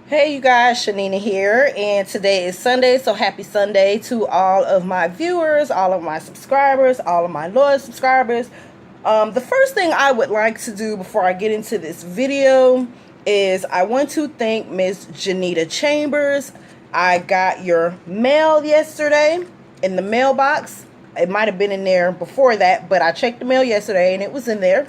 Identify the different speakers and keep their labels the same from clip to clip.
Speaker 1: Hey you guys, Chanina here, and today is Sunday, so happy Sunday to all of my viewers, all of my subscribers, all of my loyal subscribers. The first thing I would like to do before I get into this video is I want to thank Miss Janita Chambers. I got your mail yesterday in the mailbox. It might have been in there before that, but I checked the mail yesterday and it was in there.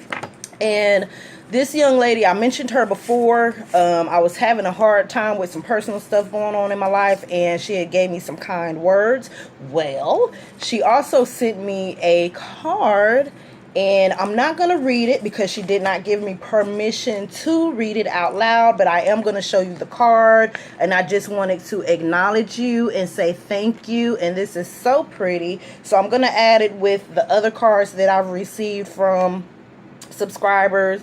Speaker 1: And this young lady, I mentioned her before. I was having a hard time with some personal stuff going on in my life, and she had gave me some kind words. Well, she also sent me a card, and I'm not going to read it because she did not give me permission to read it out loud, but I am going to show you the card, and I just wanted to acknowledge you and say thank you, and this is so pretty. So I'm going to add it with the other cards that I've received from subscribers.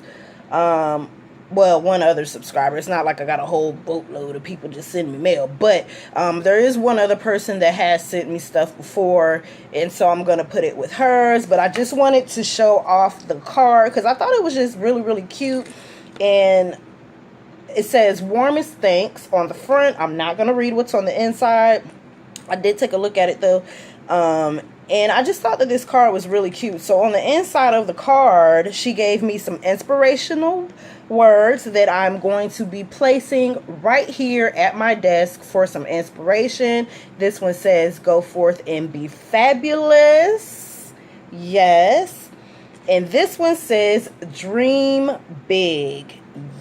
Speaker 1: Well, one other subscriber. It's not like I got a whole boatload of people just sending me mail, but there is one other person that has sent me stuff before, and so I'm gonna put it with hers. But I just wanted to show off the card because I thought it was just really cute, and it says warmest thanks on the front. I'm not gonna read what's on the inside. I did take a look at it though. And I just thought that this card was really cute. So on the inside of the card, she gave me some inspirational words that I'm going to be placing right here at my desk for some inspiration. This one says, go forth and be fabulous. Yes. And this one says, dream big.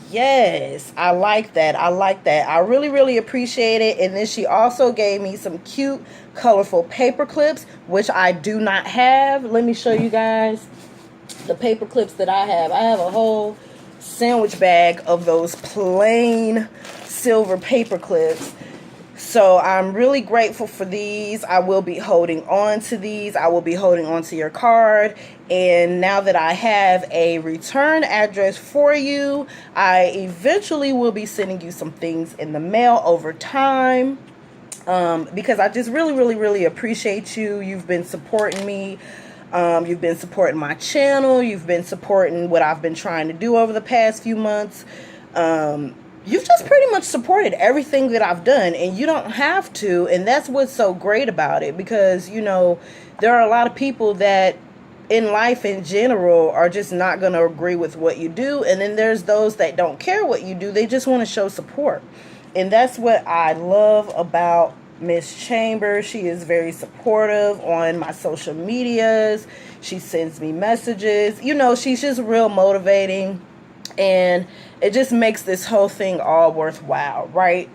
Speaker 1: Yes, I like that. I like that. I really appreciate it. And then she also gave me some cute, colorful paper clips, which I do not have. Let me show you guys the paper clips that I have. I have a whole sandwich bag of those plain silver paper clips. So I'm really grateful for these. I will be holding on to these. I will be holding on to your card. And now that I have a return address for you, I eventually will be sending you some things in the mail over time. Because I just really appreciate you. You've been supporting me. You've been supporting my channel. You've been supporting what I've been trying to do over the past few months. You've just pretty much supported everything that I've done, and you don't have to, and that's what's so great about it, because, you know, there are a lot of people that in life in general are just not going to agree with what you do, and then there's those that don't care what you do. They just want to show support, and that's what I love about Miss Chambers. She is very supportive on my social medias. She sends me messages. You know, she's just real motivating. And it just makes this whole thing all worthwhile, right?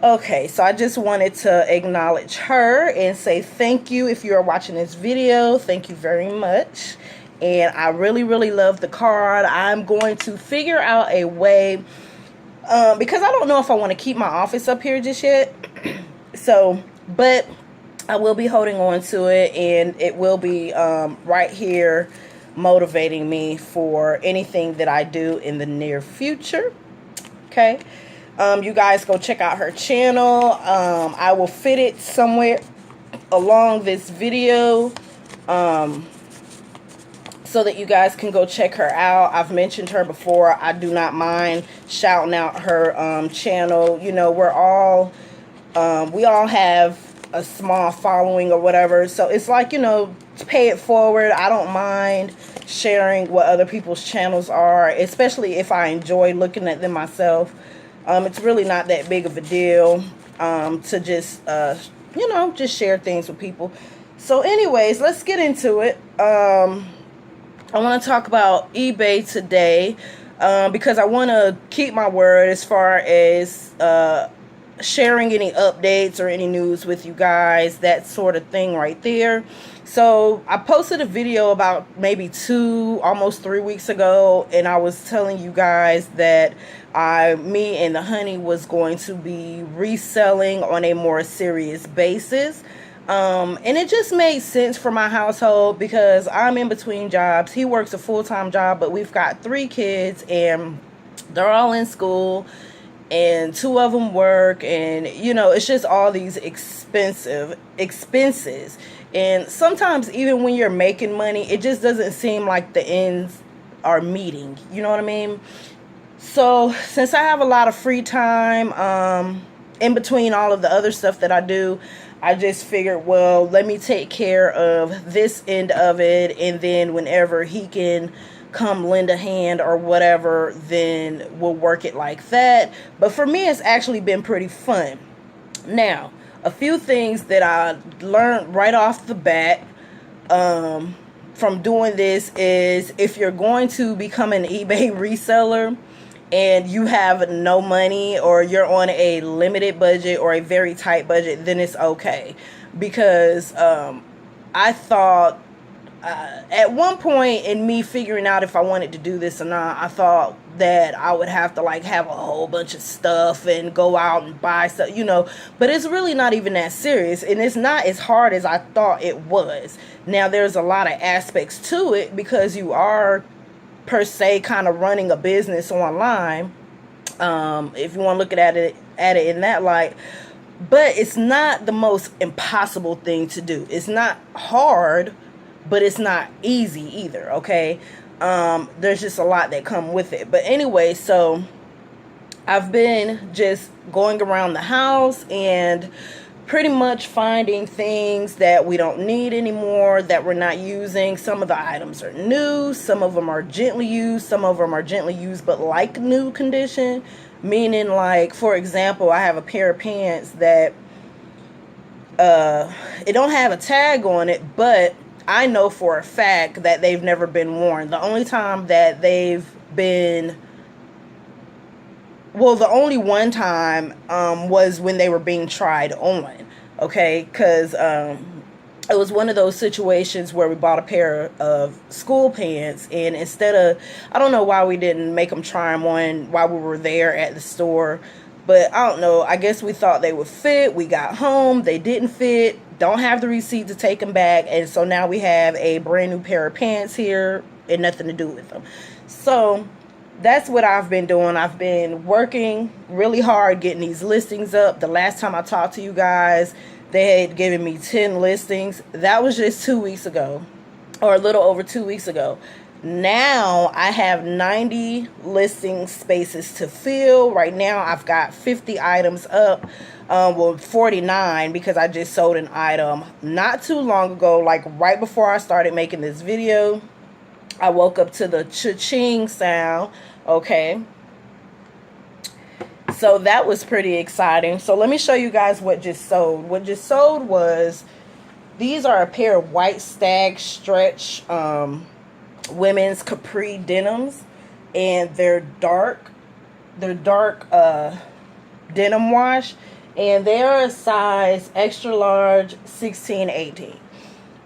Speaker 1: Okay, so I just wanted to acknowledge her and say thank you if you are watching this video. Thank you very much. And I really love the card. I'm going to figure out a way, because I don't know if I want to keep my office up here just yet. So, but I will be holding on to it, and it will be right here motivating me for anything that I do in the near future. Okay, you guys go check out her channel. I will fit it somewhere along this video so that you guys can go check her out. I've mentioned her before. I do not mind shouting out her channel. You know, we're all we all have a small following or whatever, so it's like, you know, pay it forward. I don't mind sharing what other people's channels are, especially if I enjoy looking at them myself. It's really not that big of a deal to just you know, just share things with people. So anyways, let's get into it. I want to talk about eBay today because I want to keep my word as far as sharing any updates or any news with you guys, that sort of thing right there. So I posted a video about maybe almost 3 weeks ago, and I was telling you guys that me and the honey was going to be reselling on a more serious basis. And it just made sense for my household because I'm in between jobs. He works a full-time job, but we've got 3 kids and they're all in school. And 2 of them work, and you know, it's just all these expenses. And sometimes even when you're making money, it just doesn't seem like the ends are meeting. You know what I mean? So since I have a lot of free time, in between all of the other stuff that I do, I just figured, well, let me take care of this end of it, and then whenever he can come lend a hand or whatever, then we'll work it like that. But for me, it's actually been pretty fun. Now, a few things that I learned right off the bat from doing this is, if you're going to become an eBay reseller and you have no money, or you're on a limited budget or a very tight budget, then it's okay. Because I thought at one point in me figuring out if I wanted to do this or not, I thought that I would have to like have a whole bunch of stuff and go out and buy stuff, but it's really not even that serious, and it's not as hard as I thought it was. Now, there's a lot of aspects to it because you are per se kind of running a business online, if you want to look at it in that light. But it's not the most impossible thing to do. It's not hard, but it's not easy either, okay? There's just a lot that come with it. But anyway, so I've been just going around the house and pretty much finding things that we don't need anymore, that we're not using. Some of the items are new, some of them are gently used, some of them are gently used but like new condition. Meaning, like, for example, I have a pair of pants that it don't have a tag on it, but I know for a fact that they've never been worn. The only time that they've been, well, the only one time was when they were being tried on, okay? Because it was one of those situations where we bought a pair of school pants, and instead of, I don't know why we didn't make them try them on while we were there at the store, but I don't know, I guess we thought they would fit. We got home, they didn't fit, don't have the receipt to take them back, and so now we have a brand new pair of pants here and nothing to do with them. So that's what I've been doing. I've been working really hard getting these listings up. The last time I talked to you guys, they had given me 10 listings. That was just 2 weeks ago, or a little over 2 weeks ago. Now I have 90 listing spaces to fill. Right now I've got 50 items up. Well, 49, because I just sold an item not too long ago, like right before I started making this video. I woke up to the cha-ching sound, okay? So that was pretty exciting. So let me show you guys what just sold. What just sold was, these are a pair of white stag stretch women's capri denims, and they're dark denim wash, and they are a size extra large 16-18.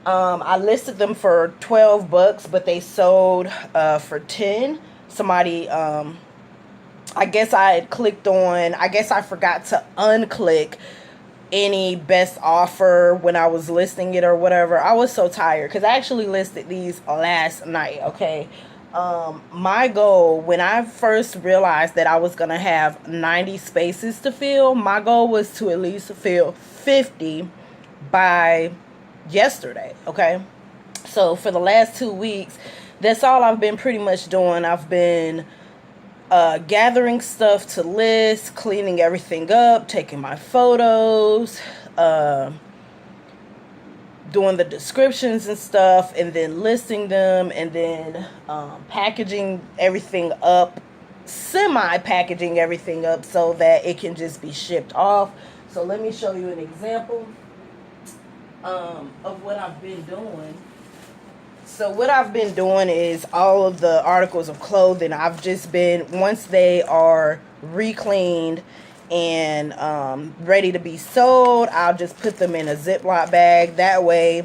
Speaker 1: I listed them for $12, but they sold for 10. Somebody, I guess I had clicked on, I guess I forgot to unclick any best offer when I was listing it or whatever. I was so tired because I actually listed these last night, okay? My goal, when I first realized that I was going to have 90 spaces to fill, my goal was to at least fill 50 by yesterday, okay? So for the last 2 weeks, that's all I've been pretty much doing. I've been gathering stuff to list, cleaning everything up, taking my photos, doing the descriptions and stuff, and then listing them, and then packaging everything up, semi-packaging everything up so that it can just be shipped off. So let me show you an example of what I've been doing. So what I've been doing is all of the articles of clothing, I've just been, once they are re-cleaned and ready to be sold, I'll just put them in a Ziploc bag. That way,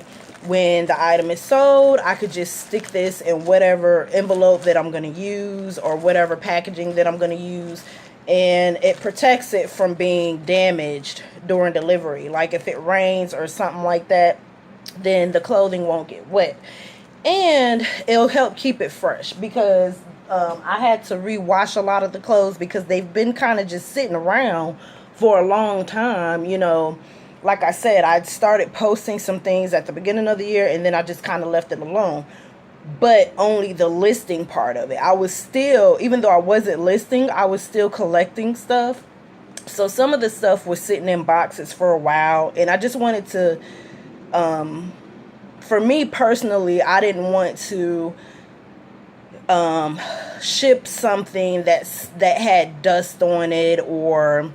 Speaker 1: when the item is sold, I could just stick this in whatever envelope that I'm going to use, or whatever packaging that I'm going to use, and it protects it from being damaged during delivery. Like if it rains or something like that, then the clothing won't get wet. And it'll help keep it fresh, because I had to rewash a lot of the clothes because they've been kind of just sitting around for a long time. You know, like I said, I started posting some things at the beginning of the year, and then I just kind of left it alone. but only the listing part of it. I was still, even though I wasn't listing, I was still collecting stuff. So some of the stuff was sitting in boxes for a while, and I just wanted to, for me personally, I didn't want to ship something that had dust on it or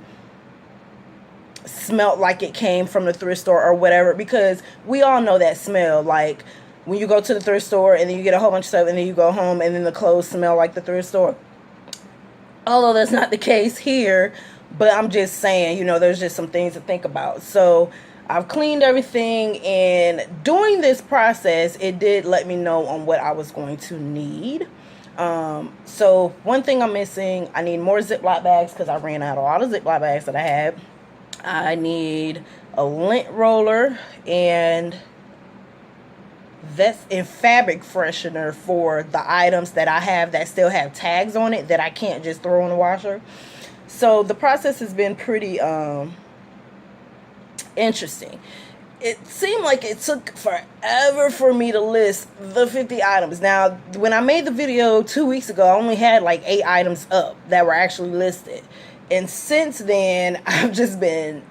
Speaker 1: smelled like it came from the thrift store or whatever, because we all know that smell. Like when you go to the thrift store and then you get a whole bunch of stuff and then you go home and then the clothes smell like the thrift store. Although that's not the case here, but I'm just saying, you know, there's just some things to think about. So I've cleaned everything, and during this process, it did let me know on what I was going to need. So one thing I'm missing, I need more Ziploc bags because I ran out of all the Ziploc bags that I had. I need a lint roller, and that's in fabric freshener for the items that I have that still have tags on it that I can't just throw in the washer. So the process has been pretty interesting. It seemed like it took forever for me to list the 50 items. Now, when I made the video 2 weeks ago, I only had like 8 items up that were actually listed. And since then, I've just been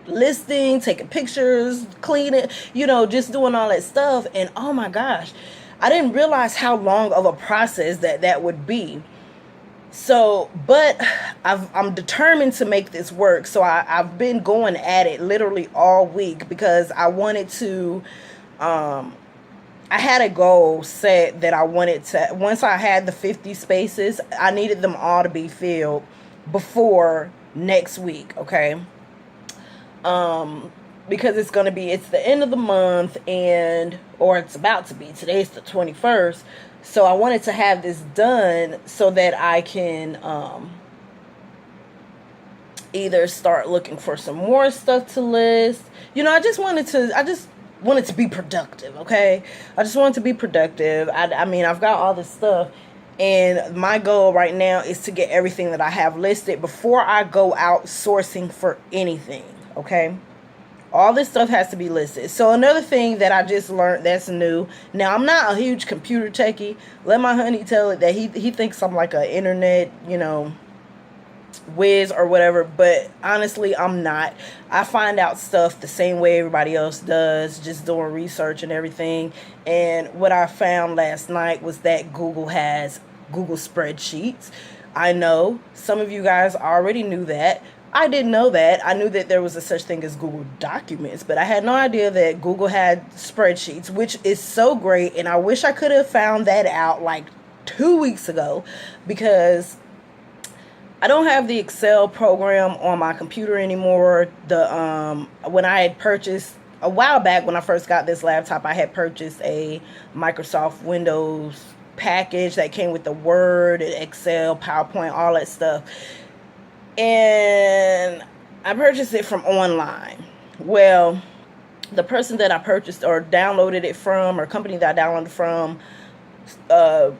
Speaker 1: listing, taking pictures, cleaning, you know, just doing all that stuff. And oh my gosh, I didn't realize how long of a process that would be. So, but I'm determined to make this work. So I've been going at it literally all week because I wanted to, I had a goal set that I wanted to, once I had the 50 spaces, I needed them all to be filled before next week. Okay. Because it's the end of the month, or it's about to be. Today's the 21st. So I wanted to have this done so that I can either start looking for some more stuff to list. You know, I just wanted to be productive, okay? I just wanted to be productive. I mean, I've got all this stuff, and my goal right now is to get everything that I have listed before I go out sourcing for anything, okay? All this stuff has to be listed. So another thing that I just learned that's new. Now, I'm not a huge computer techie. Let my honey tell it that he thinks I'm like an internet, you know, whiz or whatever. But honestly, I'm not. I find out stuff the same way everybody else does, just doing research and everything. And what I found last night was that Google has Google spreadsheets. I know some of you guys already knew that. I didn't know that. I knew that there was a such thing as Google Documents, but I had no idea that Google had spreadsheets, which is so great. And I wish I could have found that out like 2 weeks ago, because I don't have the Excel program on my computer anymore. When I had purchased a while back, when I first got this laptop, I had purchased a Microsoft Windows package that came with the Word, Excel, PowerPoint, all that stuff. And I purchased it from online. Well, the person that I purchased or downloaded it from, or company that I downloaded from, I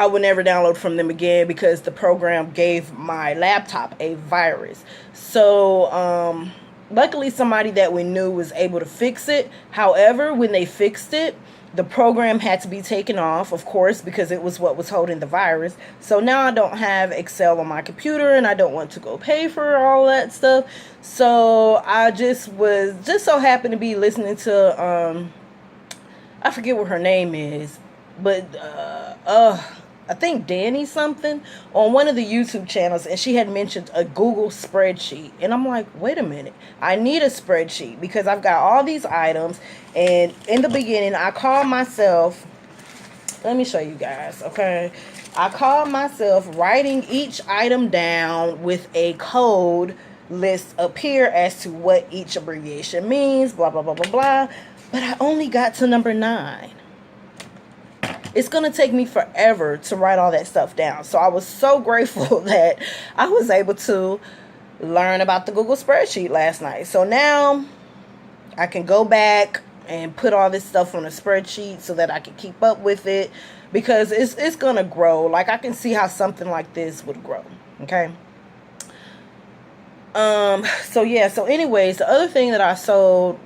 Speaker 1: would never download from them again because the program gave my laptop a virus. So, luckily somebody that we knew was able to fix it. However, when they fixed it, the program had to be taken off, of course, because it was what was holding the virus. So now I don't have Excel on my computer, and I don't want to go pay for all that stuff. So I just so happened to be listening to, I forget what her name is, but I think Danny something on one of the YouTube channels, and she had mentioned a Google spreadsheet. And I'm like, wait a minute, I need a spreadsheet because I've got all these items. And in the beginning, I called myself, let me show you guys, okay? I called myself writing each item down with a code list up here as to what each abbreviation means, blah, blah, blah, blah, blah. But I only got to number 9. It's going to take me forever to write all that stuff down. So I was so grateful that I was able to learn about the Google spreadsheet last night. So now I can go back and put all this stuff on a spreadsheet so that I can keep up with it, because it's going to grow. Like, I can see how something like this would grow. Okay. So yeah. So anyways, the other thing that I sold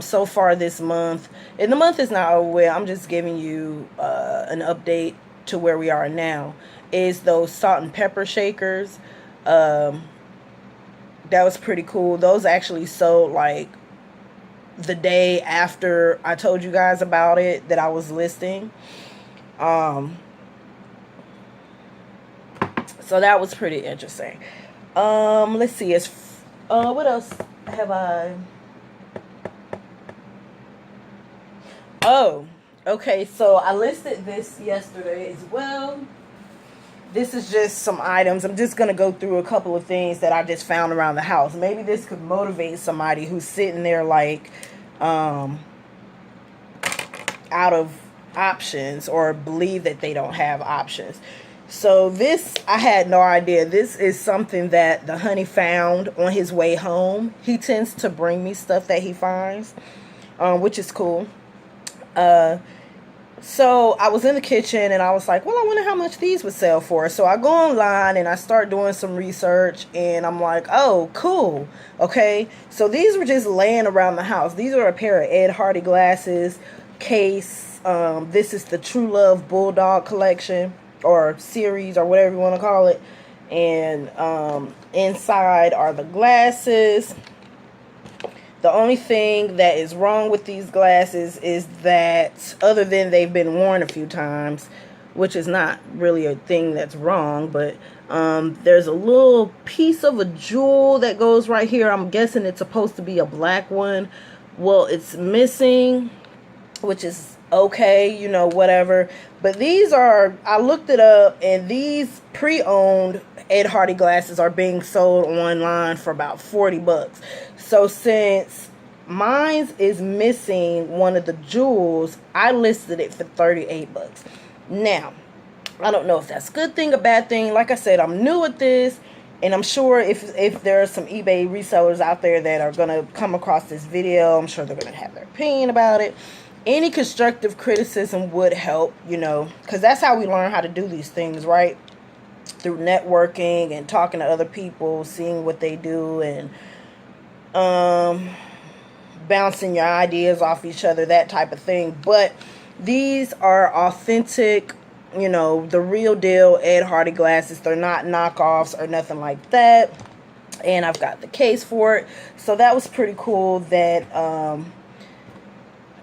Speaker 1: so far this month. And the month is not over with. I'm just giving you an update to where we are now. Is those salt and pepper shakers. That was pretty cool. Those actually sold like the day after I told you guys about it that I was listing. So that was pretty interesting. Let's see. What else have I? Oh, okay. So I listed this yesterday as well. This is just some items. I'm just going to go through a couple of things that I just found around the house. Maybe this could motivate somebody who's sitting there like out of options or believe that they don't have options. So this, I had no idea. This is something that the honey found on his way home. He tends to bring me stuff that he finds, which is cool. So I was in the kitchen and I was like, well, I wonder how much these would sell for. So I go online and I start doing some research and I'm like, oh, cool. Okay. So these were just laying around the house. These are a pair of Ed Hardy glasses case. This is the True Love Bulldog collection or series or whatever you want to call it. And inside are the glasses. The only thing that is wrong with these glasses is that, other than they've been worn a few times, which is not really a thing that's wrong, but there's a little piece of a jewel that goes right here. I'm guessing it's supposed to be a black one. Well, it's missing, which is okay, you know, whatever. But these are, I looked it up, and these pre-owned Ed Hardy glasses are being sold online for about 40 bucks. So since mine is missing one of the jewels, I listed it for 38 bucks. Now, I don't know if that's a good thing or bad thing. Like I said, I'm new at this, and I'm sure if there are some eBay resellers out there that are going to come across this video, I'm sure they're going to have their opinion about it. Any constructive criticism would help, you know, because that's how we learn how to do these things, right? Through networking and talking to other people, seeing what they do, and bouncing your ideas off each other, that type of thing. But these are authentic, you know, the real deal Ed Hardy glasses. They're not knockoffs or nothing like that. And I've got the case for it. So that was pretty cool that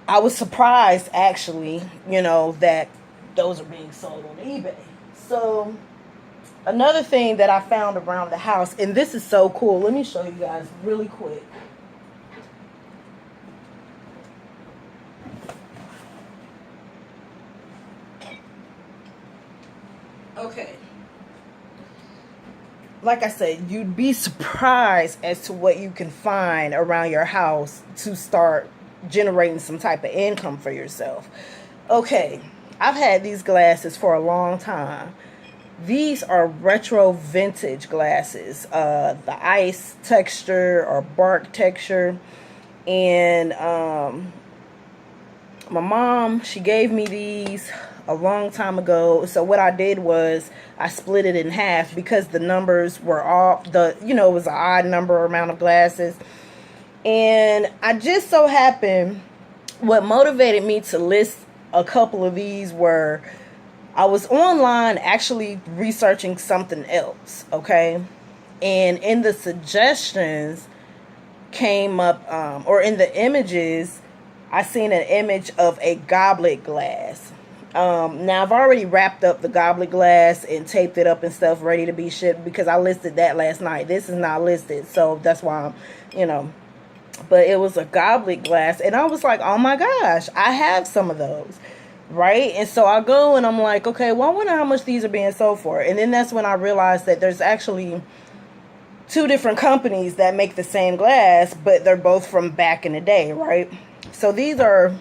Speaker 1: I was surprised, actually, you know, that those are being sold on eBay. So another thing that I found around the house, and this is so cool. Let me show you guys really quick. Okay. Like I said, you'd be surprised as to what you can find around your house to start generating some type of income for yourself. Okay, I've had these glasses for a long time. These are retro vintage glasses, the ice texture or bark texture. And my mom, she gave me these a long time ago. So what I did was I split it in half because the numbers were all, it was an odd number amount of glasses. And I just so happened, what motivated me to list a couple of these were, I was online actually researching something else, okay? And in the suggestions came up, or in the images, I seen an image of a goblet glass. Now I've already wrapped up the goblet glass and taped it up and stuff, ready to be shipped, because I listed that last night. This is not listed, so that's why I'm, but it was a goblet glass, and I was like, oh my gosh, I have some of those, right? And so I go and I'm like, okay, well, I wonder how much these are being sold for. And then that's when I realized that there's actually two different companies that make the same glass, but they're both from back in the day, right? So these are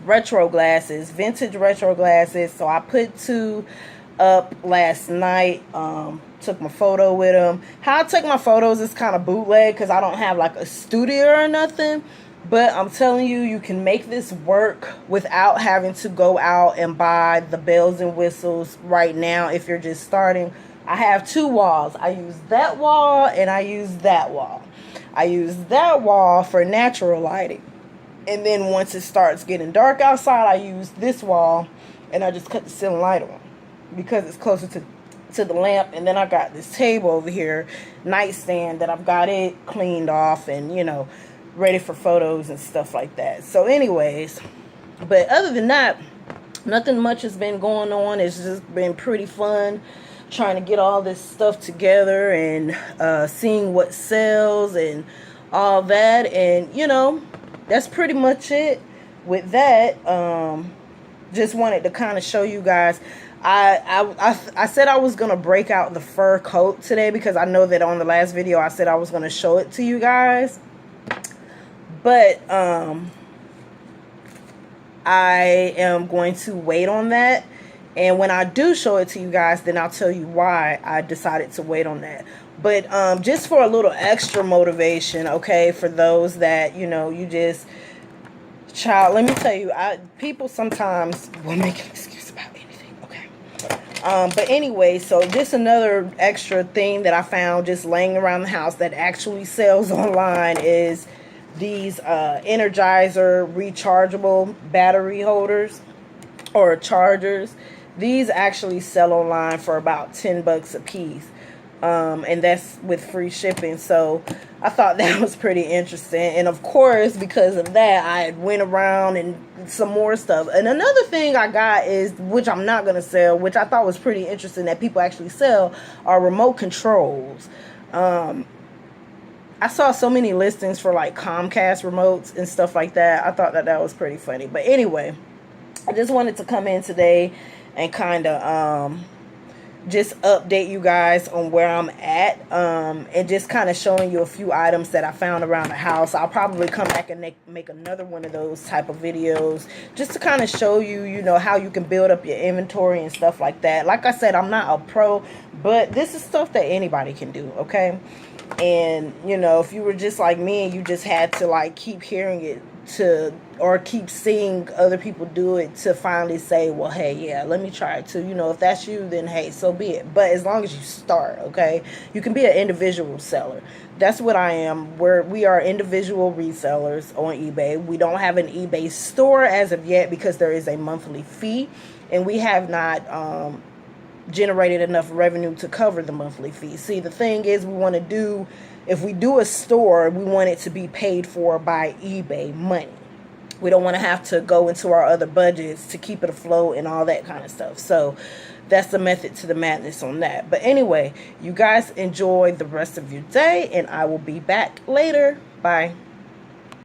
Speaker 1: retro glasses, vintage retro glasses. So I put two up last night, took my photo with them. How I took my photos is kind of bootleg because I don't have like a studio or nothing, but I'm telling you, you can make this work without having to go out and buy the bells and whistles right now if you're just starting. I have two walls. I use that wall and I use that wall. I use that wall for natural lighting. And then once it starts getting dark outside, I use this wall and I just cut the ceiling light on because it's closer to the lamp. And then I got this table over here, nightstand, that I've got it cleaned off and, you know, ready for photos and stuff like that. So anyways, but other than that, nothing much has been going on. It's just been pretty fun trying to get all this stuff together and seeing what sells and all that. And, you know, that's pretty much it with that. Just wanted to kind of show you guys. I said I was going to break out the fur coat today because I know that on the last video I said I was going to show it to you guys. But I am going to wait on that. And when I do show it to you guys, then I'll tell you why I decided to wait on that. But just for a little extra motivation, okay, for those that, you know, you just, child, let me tell you, people sometimes will make an excuse about anything, okay? But anyway, so just another extra thing that I found just laying around the house that actually sells online is these Energizer rechargeable battery holders or chargers. These actually sell online for about 10 bucks a piece. And that's with free shipping. So I thought that was pretty interesting. And of course, because of that, I went around and some more stuff. And another thing I got is, which I'm not going to sell, which I thought was pretty interesting that people actually sell, are remote controls. I saw so many listings for like Comcast remotes and stuff like that. I thought that that was pretty funny. But anyway, I just wanted to come in today and kind of just update you guys on where I'm at, and just kind of showing you a few items that I found around the house. I'll probably come back and make another one of those type of videos just to kind of show you, you know, how you can build up your inventory and stuff like that. Like I said, I'm not a pro, but this is stuff that anybody can do, okay? And, you know, if you were just like me and you just had to like keep hearing it or keep seeing other people do it to finally say, well, hey, yeah, let me try it too. You know, if that's you, then hey, so be it. But as long as you start, okay, you can be an individual seller. That's what I am. We are individual resellers on eBay. We don't have an eBay store as of yet because there is a monthly fee, and we have not generated enough revenue to cover the monthly fee. See, the thing is, if we do a store, we want it to be paid for by eBay money. We don't want to have to go into our other budgets to keep it afloat and all that kind of stuff. So that's the method to the madness on that. But anyway, you guys enjoy the rest of your day, and I will be back later. Bye.